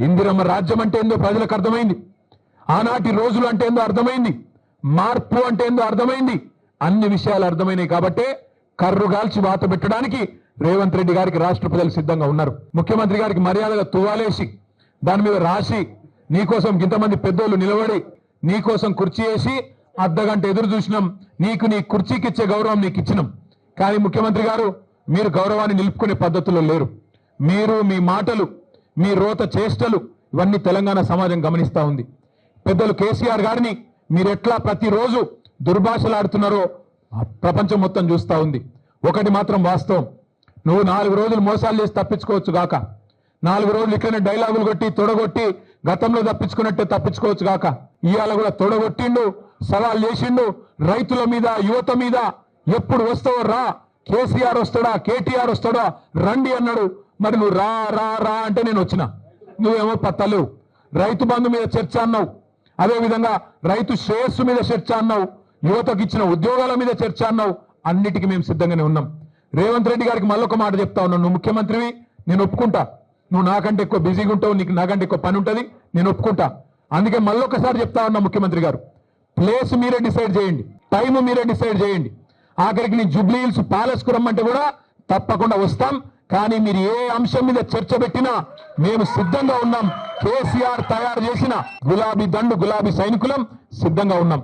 ఇందిరమ్మ రాజ్యం అంటే ఏందో ప్రజలకు అర్థమైంది. ఆనాటి రోజులు అంటే ఏందో అర్థమైంది. మార్పు అంటే ఏందో అర్థమైంది. అన్ని విషయాలు అర్థమైనాయి కాబట్టే కర్రుగాల్చి వాత పెట్టడానికి రేవంత్ రెడ్డి గారికి రాష్ట్ర ప్రజలు సిద్ధంగా ఉన్నారు. ముఖ్యమంత్రి గారికి మర్యాదగా తువాలేసి దాని మీద రాసి నీకోసం ఇంతమంది పెద్దోళ్ళు నిలబడి నీకోసం కుర్చీ వేసి అర్ధగంట ఎదురు చూసినాం. నీకు నీ కుర్చీకి ఇచ్చే గౌరవం నీకు ఇచ్చినాం. కానీ ముఖ్యమంత్రి గారు మీరు గౌరవాన్ని నిలుపుకునే పద్ధతుల్లో లేరు. మీరు మీ మాటలు మీ రోత చేష్టలు ఇవన్నీ తెలంగాణ సమాజం గమనిస్తూ ఉంది. పెద్దలు కేసీఆర్ గారిని మీరు ఎట్లా ప్రతిరోజు దుర్భాషలాడుతున్నారో ప్రపంచం మొత్తం చూస్తూ ఉంది. ఒకటి మాత్రం వాస్తవం, నువ్వు 4 రోజులు మోసాలు చేసి తప్పించుకోవచ్చు గాక, 4 రోజులు ఇట్లనే డైలాగులు కొట్టి తొడగొట్టి గతంలో తప్పించుకున్నట్టే తప్పించుకోవచ్చు గాక, ఇవాళ కూడా తొడగొట్టిండు, సవాల్ చేసిండు రైతుల మీద యువత మీద. ఎప్పుడు వస్తావో రా, కేసీఆర్ వస్తాడా కేటీఆర్ వస్తాడా రండి అన్నాడు. మరి నువ్వు రా రా రా అంటే నేను వచ్చిన, నువ్వేమో పత్తలేవు. రైతు బంధు మీద చర్చ అన్నావు, అదేవిధంగా రైతు శ్రేయస్సు మీద చర్చ అన్నావు, యువతకు ఇచ్చిన ఉద్యోగాల మీద చర్చ అన్నావు. అన్నిటికీ మేము సిద్ధంగానే ఉన్నాం. రేవంత్ రెడ్డి గారికి మళ్ళొక మాట చెప్తా ఉన్నాను, నువ్వు ముఖ్యమంత్రివి, నేను ఒప్పుకుంటా. నువ్వు నాకంటే ఎక్కువ బిజీగా ఉంటావు, నీకు నాకంటే ఎక్కువ పని ఉంటుంది, నేను ఒప్పుకుంటా. అందుకే మళ్ళొకసారి చెప్తా ఉన్నా, ముఖ్యమంత్రి గారు ప్లేస్ మీరే డిసైడ్ చేయండి, టైం మీరే డిసైడ్ చేయండి. ఆఖరికి నీ జూబ్లీ హిల్స్ ప్యాలెస్ కు రమ్మంటే కూడా తప్పకుండా వస్తాం. కానీ మీరు ఏ అంశం మీద చర్చ పెట్టినా మేము సిద్ధంగా ఉన్నాం. కేసీఆర్ తయారు చేసిన గులాబీ దండు గులాబీ సైనికులం సిద్ధంగా ఉన్నాం.